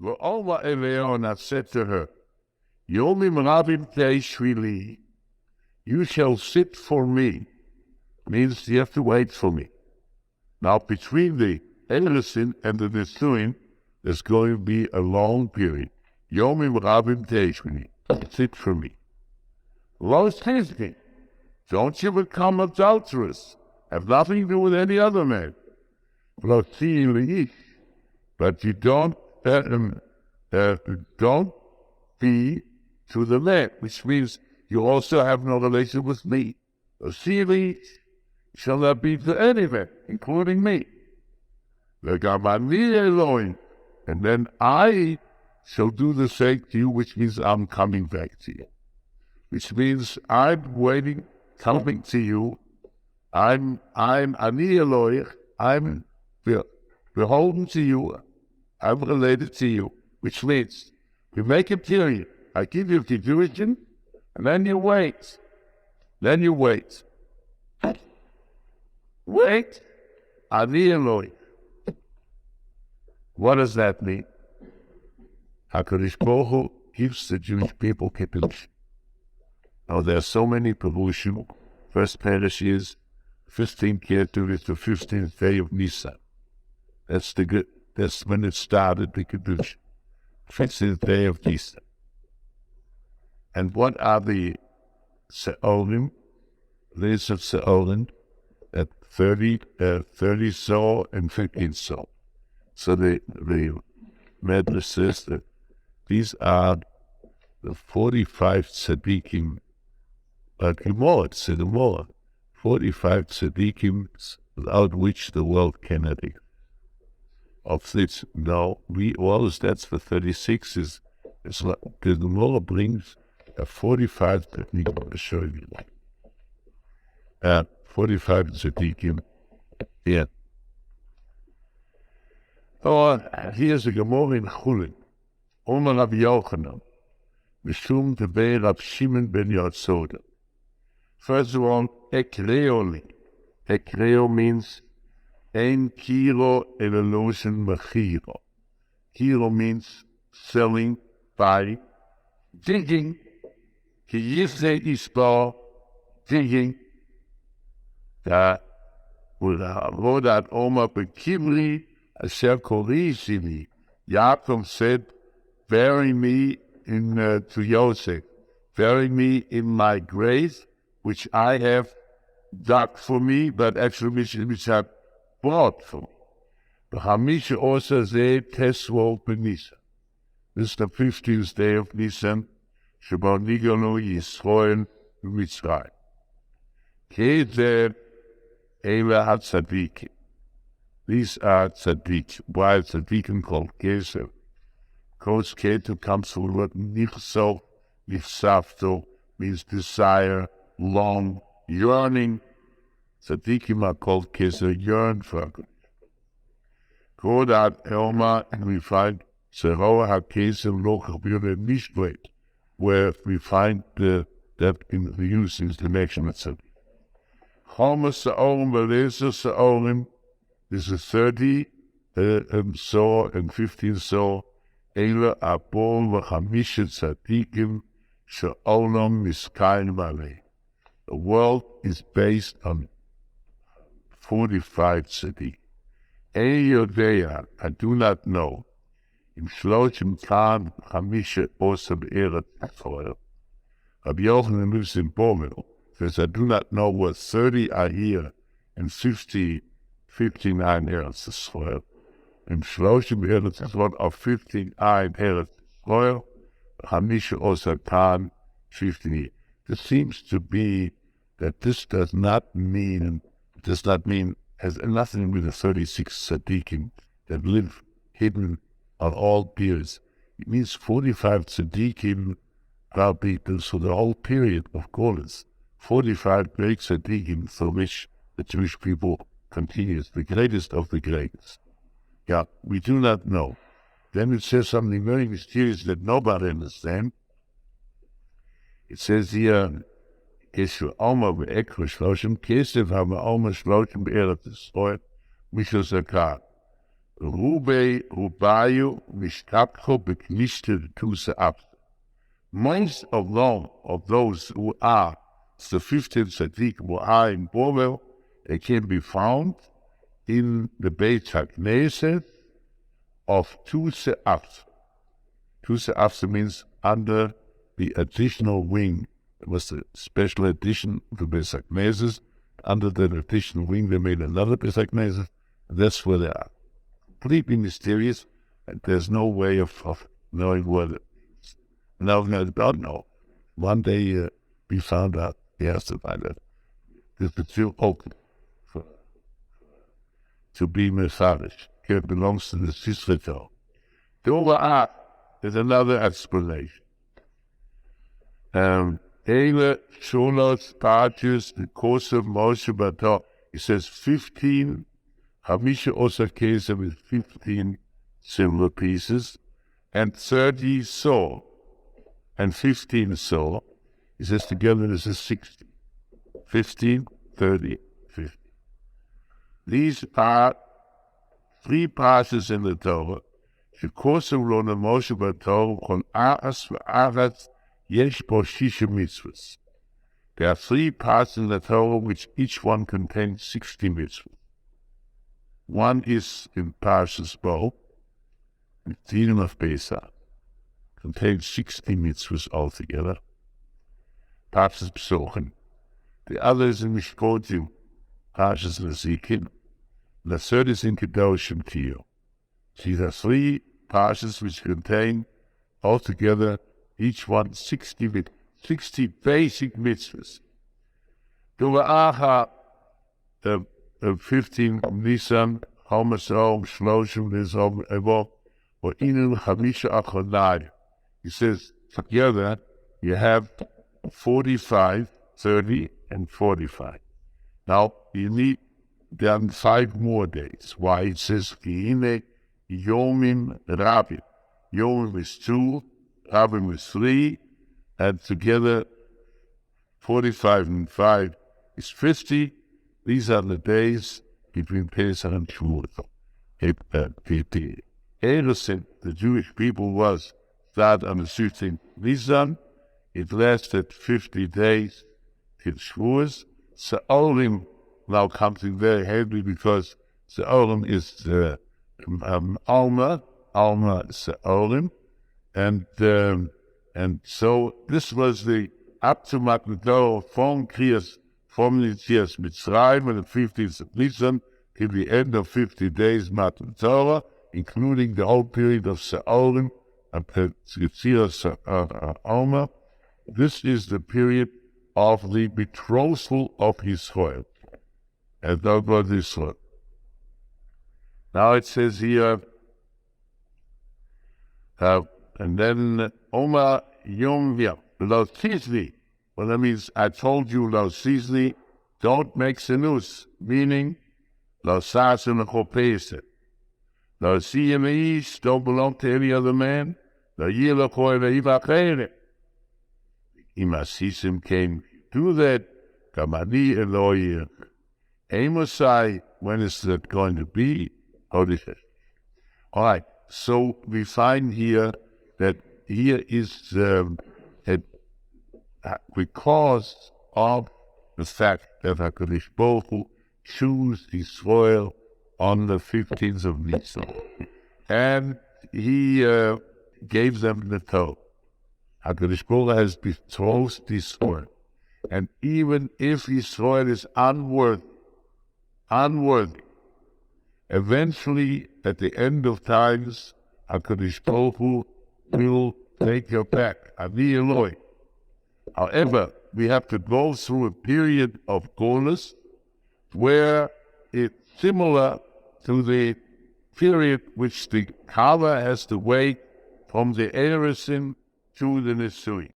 V'Oma Eleo, and I said to her, Yomim Rabim Teishvili, you shall sit for me. Means you have to wait for me. Now, between the Erisin and the Nesuin, there's going to be a long period. Yomim Rabim Teishvili, sit for me. Lo Tizki, don't you become adulterous. Have nothing to do with any other man. Lo Tzili, but you don't be to the man, which means you also have no relation with me. Lo Tzili shall not be to any man, including me. And then I shall do the same to you, which means I'm coming back to you. Which means I'm waiting, coming to you. I'm Ani Eloich, I'm beholden to you, I'm related to you, which means you make a period. I give you Kedushin, and then you wait. Wait, Ani Eloich. What does that mean? HaKadosh Baruch Hu gives the Jewish people Kedushin. Now there are so many Perushim. First parish is 15th year to the 15th day of Nisan. That's when it started, the Kedushin. 15th day of Nisan. And what are the Se'orim? There's a Se'orim at 30 so and 15 so. So the Medrash says that these are the 45 tzaddikim. Gemara, it's a Gemara. 45 tzaddikim without which the world cannot exist. Of this, no, that's for 36 is what the Gemara brings a 45 tzaddikim. I'll show you. 45 tzaddikim. Yeah. Oh, here's a Gemara in Chulin. Omer Rav Yochanan. Mishum tebei Rav Shimon ben Yotzoda. First of all, ekreoli. Ekreo means ein kilo evolution mechiro. Kilo means selling, buying, digging. Ki yisei isbar, digging. Vodat Oma bekivri asher korishini. Yaakov said, bury me to Yosef, bury me in my grave, which I have dug for me, but actually which I bought for me. The Hamisha also said, Teswo Benisa. This is the 15th day of Nisan, Sheba Nigonu Yisroel Mitzrayim. Kezer Eila HaTzadikim. These are tzaddik. Why tzaddikim called Kezer? Because Keter comes from the word Nichso, Nichsafto, means desire, long, yearning. Tzaddikim are called Kezer, yearn for God. Go that Elma, and we find Zeroa HaKezer Loch Abiyone Mishbret, where we find that in the use in the connection with Tzaddik. Chomer Sa'orim, Beleza Sa'orim, this is 30 so and 15 so. Eila Abol v'chamisha tzadikim she'olam miskayin malei. The world is based on 45 tzaddikim. Ein yodea, I do not know. Im shloshim kan chamisha osa be'eretz Yisrael. Rabbi Yochanan lives in Bomel. Says, I do not know what 30 are here and 59 Eretz Yisrael. Im Shloshim Eretz Yisrael of 15 Eretz Yisrael, Hamisha also Khan 15. This seems to be that this does not mean, has nothing to do with the 36 tzaddikim that live hidden on all periods. It means 45 tzaddikim are people, so the whole period of Golas, 45 great tzaddikim for which the Jewish people continues, the greatest of the greatest. Yeah, we do not know. Then it says something very mysterious that nobody understands. It says here, Keshu Oma ve'ekro shloshim, Kesef ha'ma Oma shloshim be'eretz Yisrael, Mishal Zakar. Rubayu Mishtabcho Beknishted to Se'af. Most of those who are the 15 tzaddik who are in Bovel, they can be found in the Beit HaKnesset of two Se'af. Two Se'af means under the additional wing. It was a special edition of the Beit HaKnesset. Under that additional wing, they made another Beit HaKnesset. That's where they are. Completely mysterious, and there's no way of knowing what it is. Now, I don't know. One day we found out, we have to find out, it's still open to be Mefarish. It belongs to the Sisrael. The Overart is another explanation. Eile Sholos Parties, the course of Moshe Bato, it says 15 Hamisha Osakesa with 15 silver pieces, and 30 saw, and 15 saw. It says together this is 60. 15, 30, 50. These are three passages in the Torah. Shekosem lo Moshe Bato kon Aras v'Aretz yesh bo shisha mitzvahs. There are three parts in the Torah which each one contains 60 mitzvahs. One is in Parshas Bo, the Dinim of Pesach, contains 60 mitzvahs altogether. Parshas Psochim. The other is in Mishpotim, Parshas Nezikin. The third is in Kedoshim Tio. These are three parshas which contain altogether each one 60 basic mitzvahs. Duva'aha, 15 Nisan, Homasom, Shloshim, Nizom, Evo, or Inun Hamisha Achonai. He says, together you have 45, 30, and 45. Now, you need then 5 more days. Why? It says, Kihine Yomim Rabim. Yomim is 2, Rabim is 3, and together 45 and 5 is 50. These are the days between Pesach and Shavuot. The Eresin, the Jewish people, was started on the 16th Nisan. It lasted 50 days till Shavuot. Se'olim now comes in very heavily because Se'olim is Alma Se'olim, and so this was the up to Magnetoro from Kriyas, from Yetzias Mitzrayim on the 15th of Nisan till the end of 50 days Matan Torah, including the whole period of Se'olim and Yetzias Alma. This is the period of the betrothal of Israel. And that was Israel. Now it says here, and then Omar Yom Via, Lo Tizli. Well, that means I told you, Lo Tizli, don't make sinus, meaning Lo Sasim Chopese. Lo Siyameish, don't belong to any other man. Lo Yilachoy Ve'ivachere. Imasisim came do that. Kamani Eloy. Amosai, when is that going to be? All right, so we find here that here is because of the fact that HaKadosh Baruch Hu chose Israel on the 15th of Nisan, and he gave them the Torah. HaKadosh Baruch Hu has betrothed Israel, and even if Israel is unworthy, eventually, at the end of times, HaKadosh Baruch Hu will take her back. Ani Eloi. However, we have to go through a period of Golus where it's similar to the period which the Kala has to wait from the Eresin to the Nisui.